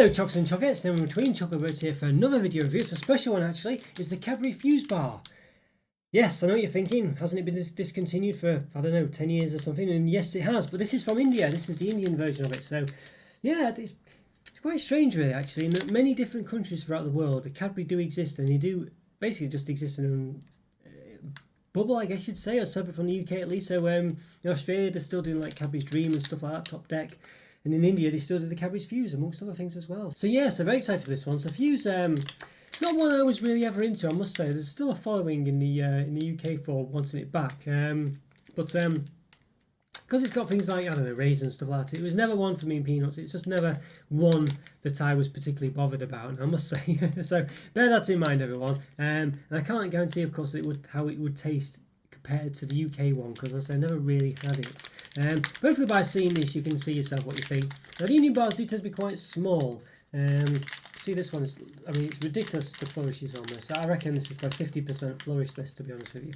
Hello Chocks and Chocolates, now in between, Chocolo here for another video review. It's a special one actually. It's the Cadbury Fuse Bar. Yes, I know what you're thinking. Hasn't it been discontinued for, I don't know, 10 years or something? And yes, it has. But this is from India. This is the Indian version of it. So, yeah, it's quite strange really actually. In many different countries throughout the world, the Cadbury do exist, and they do basically just exist in a bubble, I guess you'd say, or separate from the UK at least. So in Australia, they're still doing like Cadbury's Dream and stuff like that, Top Deck. And in India, they still do the Cadbury's Fuse, amongst other things as well. So yeah, so very excited for this one. So Fuse, not one I was really ever into, I must say. There's still a following in the UK for wanting it back. But because it's got things like, I don't know, raisins, stuff like that, it was never one for me in peanuts. It's just never one that I was particularly bothered about, I must say. So bear that in mind, everyone. And I can't guarantee, of course, how it would taste compared to the UK one, because as I never really had it. Hopefully by seeing this you can see yourself what you think. Now the Indian bars do tend to be quite small. See this one is, I mean, it's ridiculous the flourishes on this. I reckon this is probably 50% flourish this, to be honest with you.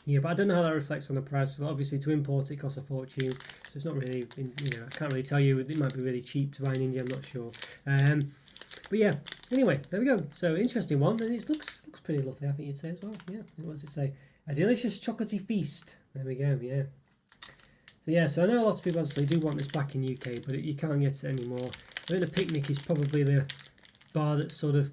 Yeah, but I don't know how that reflects on the price. So obviously to import it costs a fortune, so it's not really, I can't really tell you. It might be really cheap to buy in India, I'm not sure. But yeah, anyway, there we go. So interesting one, and it looks pretty lovely, I think you'd say as well. Yeah, what does it say? A delicious chocolatey feast. There we go, yeah. So yeah, so I know lots of people obviously do want this back in UK, but you can't get it anymore. I think the Picnic is probably the bar that's sort of,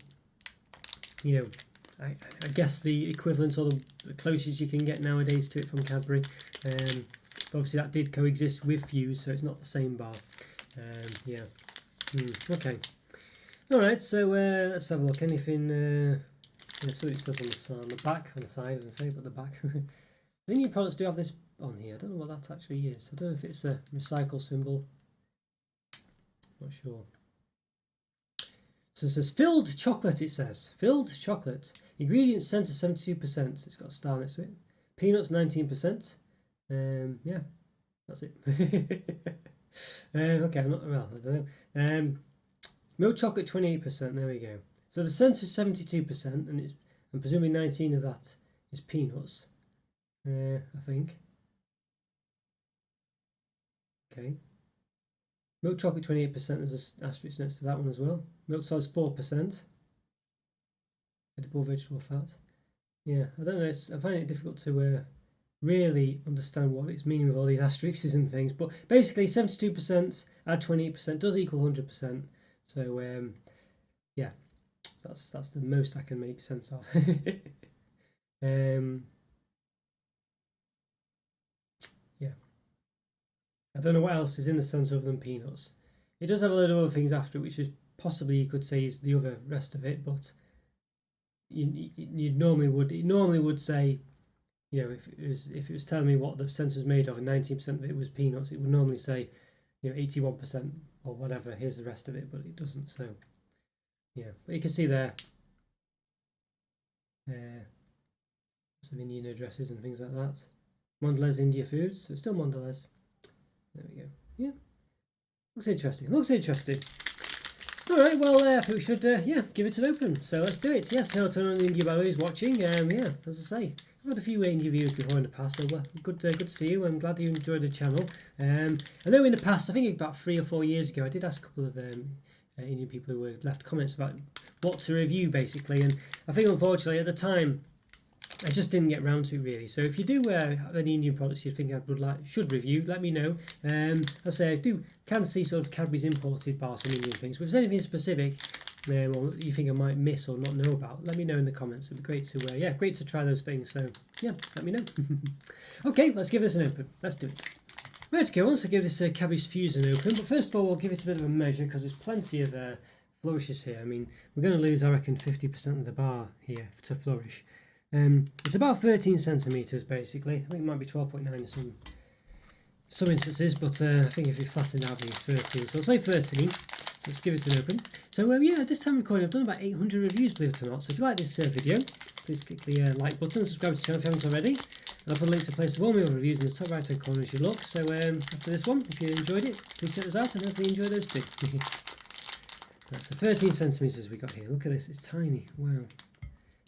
I guess the equivalent or the closest you can get nowadays to it from Cadbury. But obviously that did coexist with Fuse, so it's not the same bar. Yeah. Okay. Alright, so let's have a look. Anything... That's what it says on the back, on the side, I was going to say, but the back. The Indian products do have this on here. I don't know what that actually is. I don't know if it's a recycle symbol. Not sure. So it says filled chocolate, it says. Filled chocolate. Ingredients centre 72%. It's got a star next to it. Peanuts 19%. Yeah, that's it. Okay, I'm not, well, I don't know. Milk chocolate 28%. There we go. So the centre is 72%, and I'm presuming 19 of that is peanuts. I think. Okay. Milk chocolate 28%. There's an asterisk next to that one as well. Milk solids 4%. Edible vegetable fat. Yeah, I don't know. I find it difficult to really understand what it's meaning with all these asterisks and things. But basically, 72% add 28% does equal 100%. So yeah. That's the most I can make sense of. Yeah. I don't know what else is in the sense other than peanuts. It does have a load of other things after, which is possibly you could say is the other rest of it, but you normally would say, if it was telling me what the percent was made of and 19% of it was peanuts, it would normally say, 81% or whatever. Here's the rest of it, but it doesn't. So. Yeah, but you can see there some Indian addresses and things like that. Mondelez India Foods, so it's still Mondelez. There we go. Yeah, looks interesting. All right, well, I think we should give it an open. So let's do it. Yes, hello to anyone in India by the way who's watching. Yeah, as I say, I've had a few India views before in the past, so good to see you. I'm glad you enjoyed the channel. I know in the past, I think about 3 or 4 years ago, I did ask a couple of Indian people who left comments about what to review basically, and I think unfortunately at the time I just didn't get around to it really. So if you do have any Indian products you think I should review, let me know. I say I can see sort of Cadbury's imported bars from Indian things. But if there's anything specific or you think I might miss or not know about, let me know in the comments. It'd be great to great to try those things. So yeah, let me know. Okay, let's give this an open. Let's do it. Right, okay, once I give this Cadbury's Fuse an open, but first of all we'll give it a bit of a measure because there's plenty of flourishes here. I mean, we're going to lose, I reckon, 50% of the bar here to flourish. It's about 13 centimetres basically. I think it might be 12.9 in some instances, but I think if you flatten it out, it's 13. So I'll say 13. So let's give it an open. So yeah, at this time recording, I've done about 800 reviews, believe it or not. So if you like this video, please click the like button, subscribe to the channel if you haven't already. I'll put a link to a place to all my other reviews in the top right hand corner as you look. So after this one, if you enjoyed it, please check those out and hopefully you enjoy those too. Right, so 13 centimetres we got here. Look at this, it's tiny. Wow.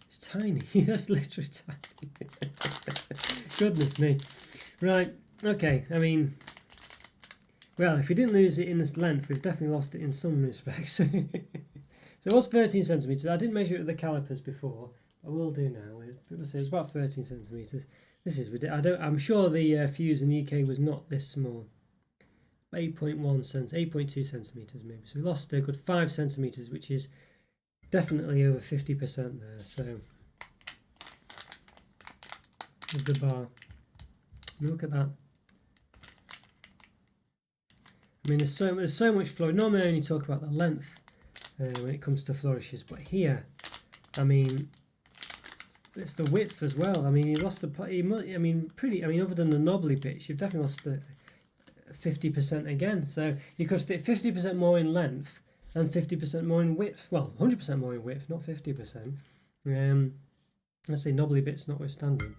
It's tiny. That's literally tiny. Goodness me. Right, okay, I mean, Well, if we didn't lose it in this length, we've definitely lost it in some respects. So it was 13 centimetres. I didn't measure it with the calipers before. I will do now. People say it's about 13 centimetres. This is ridiculous. I'm sure the fuse in the UK was not this small. 8.2 centimetres maybe. So we lost a good 5 centimetres, which is definitely over 50% there. So with the bar, look at that. I mean, there's so much flourish. Normally I only talk about the length when it comes to flourishes, but here, I mean, it's the width as well. I mean, you lost other than the knobbly bits, you've definitely lost 50% again. So you could fit 50% more in length and 50% more in width. Well, 100% more in width, not 50%. Let's say knobbly bits notwithstanding.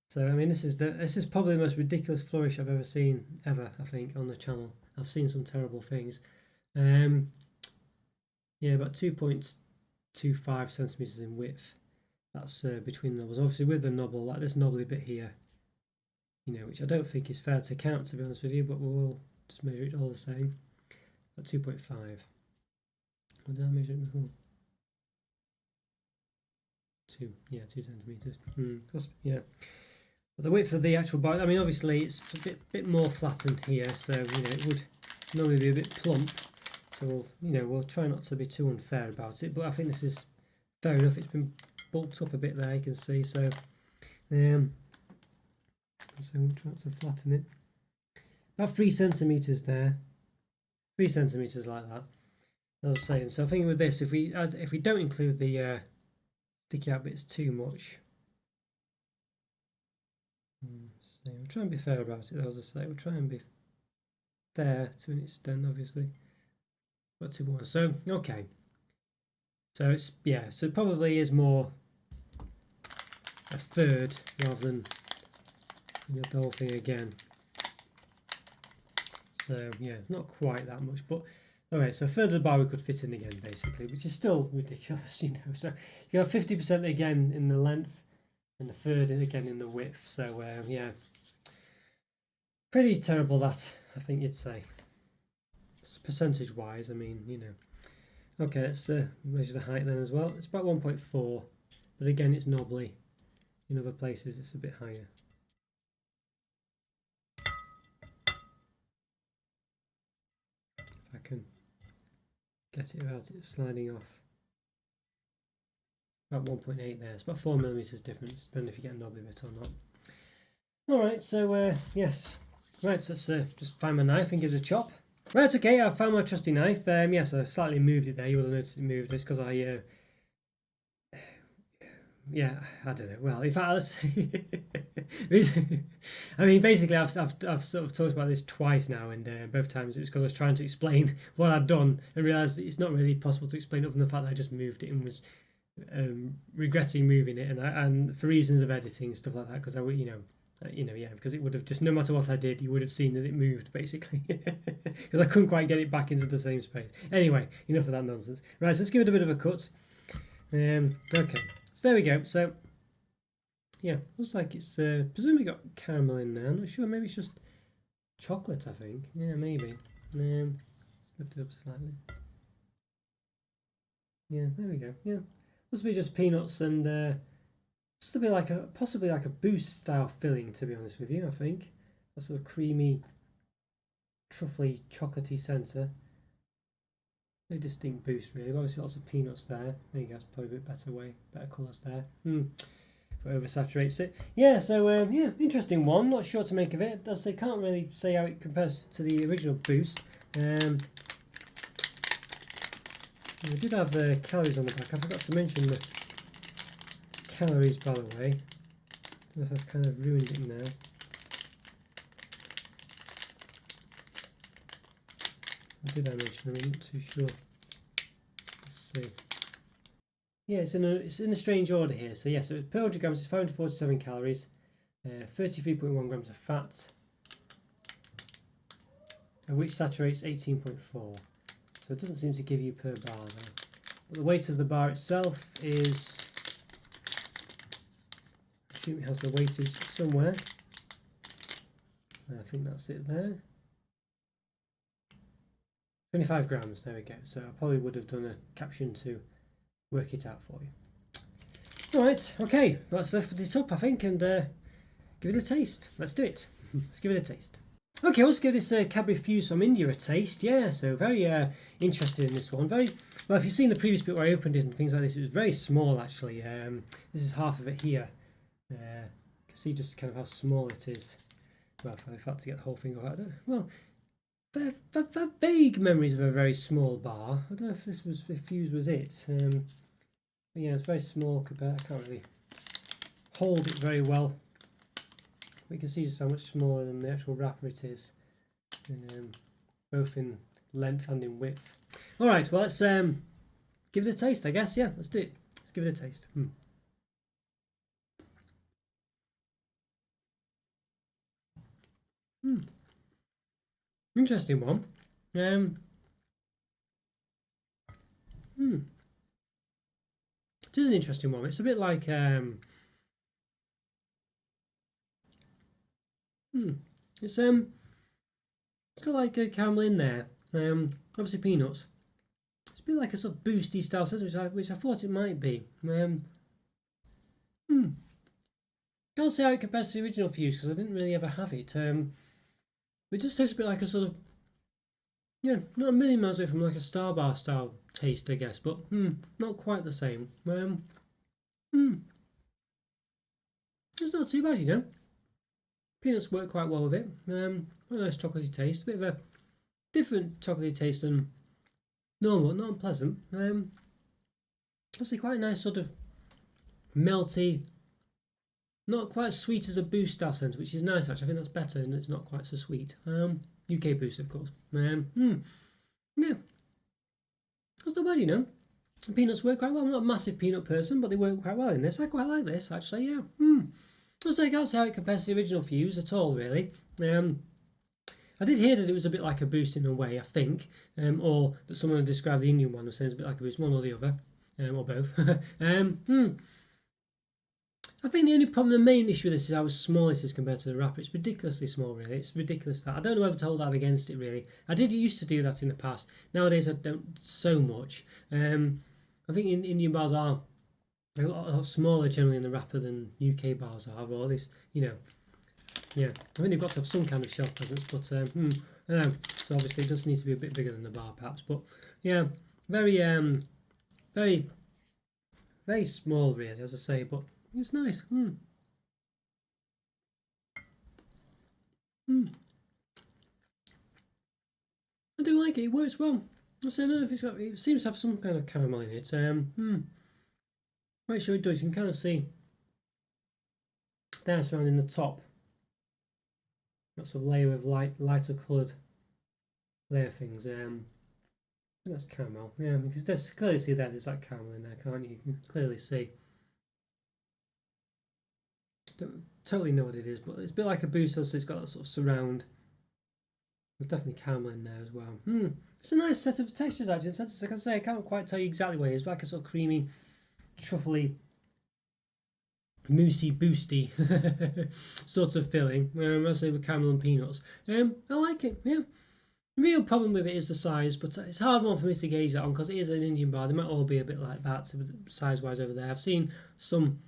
So I mean, this is probably the most ridiculous flourish I've ever seen I think, on the channel. I've seen some terrible things. Yeah, about 2.25 centimeters in width. That's between the knobbles. Obviously, with the knobble, like this knobbly bit here, you know, which I don't think is fair to count, to be honest with you, but we'll just measure it all the same. At 2.5. What did I measure it before? 2 centimeters. Yeah. But the width of the actual bar, I mean, obviously it's a bit more flattened here, so you know it would normally be a bit plump. So we'll try not to be too unfair about it, but I think this is fair enough. It's been bulked up a bit there, you can see. So we'll try to flatten it. About 3 centimeters there. 3 centimeters like that. As I was saying, so I think with this, if we don't include the sticky out bits too much. So we'll try and be fair about it, as I say. We'll try and be fair to an extent, obviously. But 2 more. So okay. So it's so it probably is more a third rather than the whole thing again. So yeah, not quite that much, but okay, so a third of the bar we could fit in again, basically, which is still ridiculous, you know. So you have 50% again in the length, and the third again in the width. So yeah, pretty terrible that, I think you'd say. Percentage-wise, I mean, you know. Okay, let's measure the height then as well. It's about 1.4, but again, it's knobbly. In other places, it's a bit higher. If I can get it without it sliding off. About 1.8 there. It's about 4 millimeters difference, depending if you get a knobbly bit or not. Alright, so yes. Right, so let's just find my knife and give it a chop. Right, okay, I've found my trusty knife. Yes, I slightly moved it there. You will have noticed it moved. It's because I I don't know. Well, in fact, let's I mean, basically, I've sort of talked about this twice now, and both times it was because I was trying to explain what I'd done and realised that it's not really possible to explain other than the fact that I just moved it and was regretting moving it, and for reasons of editing stuff like that, because because it would have just, no matter what I did, you would have seen that it moved, basically, because I couldn't quite get it back into the same space. Anyway, enough of that nonsense. Right, so let's give it a bit of a cut. Okay, so there we go. So yeah, looks like it's presumably got caramel in there. I'm not sure. Maybe it's just chocolate, I think. Yeah, maybe. Let's lift it up slightly. Yeah, there we go. Yeah, must be just peanuts and just to be like possibly like a boost style filling, to be honest with you. I think a sort of creamy, truffly, chocolatey centre. Very distinct boost, really. Obviously, lots of peanuts there. There you go. It's probably a bit better colours there. If it oversaturates it. Yeah. So yeah, interesting one. Not sure to make of it. As I can't really say how it compares to the original boost. We did have calories on the back. I forgot to mention the calories, by the way. I don't know if I've kind of ruined it now. What did I mention? I'm not too sure. Let's see. Yeah, it's in a strange order here. So yeah, so per 100 grams it's 547 calories, 33.1 grams of fat, which saturates 18.4. So it doesn't seem to give you per bar though. But the weight of the bar itself is, I assume it has the weightage somewhere. I think that's it there. 25 grams, there we go. So I probably would have done a caption to work it out for you. Alright, okay, let's lift this up I think and give it a taste. Let's do it. Let's give it a taste. Okay, let's give this Cadbury Fuse from India a taste. Yeah, so very interested in this one. Very well. If you've seen the previous bit where I opened it and things like this, it was very small actually. This is half of it here. You can see just kind of how small it is. Well, if I had to get the whole thing out, well, vague memories of a very small bar. I don't know if this was if Fuse was it. But yeah, it's very small compared. I can't really hold it very well. We can see just how much smaller than the actual wrapper it is, both in length and in width. All right, well let's give it a taste, I guess. Yeah, let's do it. Let's give it a taste. Interesting one. It is an interesting one. It's a bit like it's got like a caramel in there. Obviously peanuts. It's a bit like a sort of boosty style sense, which I thought it might be. Can't say how it compares to the original Fuse because I didn't really ever have it. It just tastes a bit like a sort of, yeah, not a million miles away from like a Star Bar style taste, I guess, but not quite the same. It's not too bad, you know. Peanuts work quite well with it. A nice chocolatey taste, a bit of a different chocolatey taste than normal, not unpleasant. Actually quite a nice sort of melty, not quite as sweet as a Boost style scent, which is nice actually. I think that's better and it's not quite so sweet. UK Boost, of course. Yeah, that's not bad, you know. The peanuts work quite well. I'm not a massive peanut person, but they work quite well in this. I quite like this actually, yeah. I can't say how it compares to the original Fuse at all, really. I did hear that it was a bit like a Boost in a way, I think, or that someone had described the Indian one was saying it's a bit like a Boost, one or the other, or both. I think the only problem, the main issue with this is how small it is compared to the wrapper. It's ridiculously small, really. It's ridiculous that. I don't know whether to hold that against it, really. I did used to do that in the past. Nowadays, I don't so much. I think Indian bars are a lot smaller generally in the wrapper than UK bars are, or at least, you know, yeah. I think they've got to have some kind of shelf presence, but I don't know. So obviously it does need to be a bit bigger than the bar, perhaps. But yeah, very, very small, really, as I say. But it's nice. I do like it. It works well. I don't know if it seems to have some kind of caramel in it. Quite sure it does. You can kind of see there surrounding the top. That's a layer of lighter coloured layer things. I think that's caramel. Yeah, because there's clearly see there's that caramel in there, can't you? You can clearly see. Don't totally know what it is, but it's a bit like a Boost, so it's got that sort of surround. There's definitely caramel in there as well. It's a nice set of textures actually. Like I say, I can't quite tell you exactly what it is, but like a sort of creamy, truffly, moussey, boosty sort of filling. I say with caramel and peanuts. I like it. Yeah. The real problem with it is the size, but it's a hard one for me to gauge that on because it is an Indian bar. They might all be a bit like that size-wise over there. I've seen some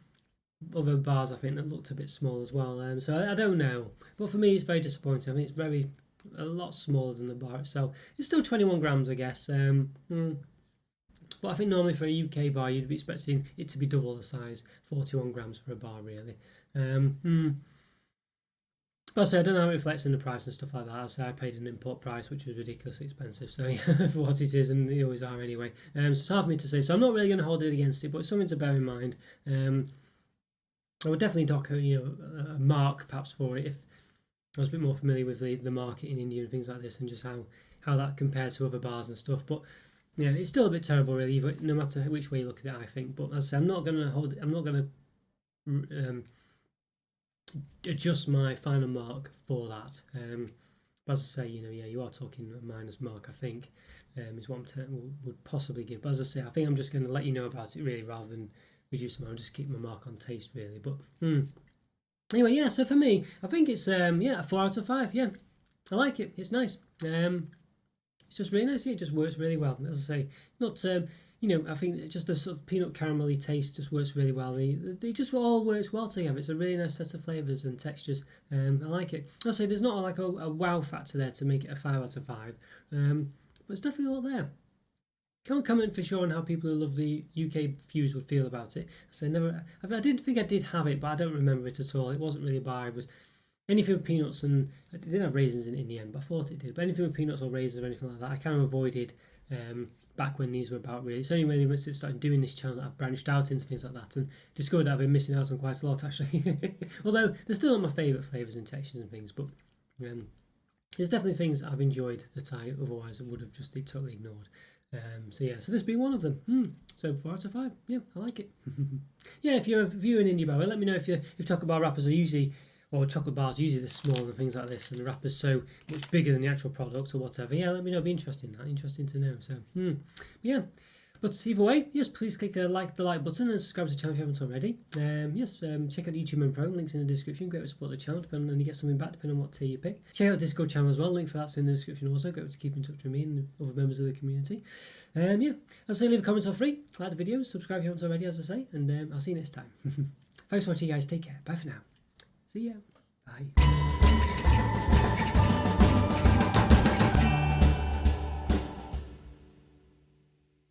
other bars I think that looked a bit small as well. So I don't know, but for me it's very disappointing. I think it's a lot smaller than the bar itself. It's still 21 grams, I guess. But I think normally for a UK bar you'd be expecting it to be double the size, 41 grams for a bar really. But I say I don't know how it reflects in the price and stuff like that. I say I paid an import price which was ridiculously expensive, so yeah, for what it is, and they always are anyway. So it's hard for me to say. So I'm not really going to hold it against it, but it's something to bear in mind. I would definitely dock a mark perhaps for it if I was a bit more familiar with the market in India and things like this, and just how that compares to other bars and stuff. But yeah, it's still a bit terrible, really, no matter which way you look at it, I think. But as I say, I'm not going to adjust my final mark for that. But as I say, you are talking a minus mark, I think, is what I would possibly give. But as I say, I think I'm just going to let you know about it, really, rather than reduce my, just keep my mark on taste, really. But anyway, yeah, so for me, I think it's a 4 out of 5. Yeah, I like it. It's nice. It's it's just really nice. Yeah, it just works really well. As I say, not I think just the sort of peanut caramelly taste just works really well. They just all works well together. It's a really nice set of flavours and textures. I like it. As I say, there's not like a wow factor there to make it a 5 out of 5, but it's definitely all there. Can't comment for sure on how people who love the UK Fuse would feel about it. So I didn't think I did have it, but I don't remember it at all. It wasn't really a bar. It was anything with peanuts, and it didn't have raisins in the end, but I thought it did. But anything with peanuts or raisins or anything like that, I kind of avoided back when these were about, really. It's only when I started doing this channel that I've branched out into things like that and discovered that I've been missing out on quite a lot, actually. Although they're still not my favourite flavours and textures and things, but there's definitely things I've enjoyed that I otherwise would have just totally ignored. So this being one of them. So 4 out of 5. Yeah, I like it. Yeah, if you're an indie bar, let me know if chocolate bar wrappers are usually, or chocolate bars are usually this small and things like this, and the wrapper's so much bigger than the actual product or whatever. Yeah, let me know. It'd be interesting to know. So yeah. But either way, yes, please click the like button and subscribe to the channel if you haven't already. Check out YouTube and Pro, links in the description. Great to support the channel, and you get something back depending on what tier you pick. Check out the Discord channel as well, link for that's in the description also. Go to keep in touch with me and other members of the community. As I say, leave comments for free, like the video, subscribe if you haven't already, as I say, and I'll see you next time. Thanks for watching, guys. Take care. Bye for now. See ya. Bye.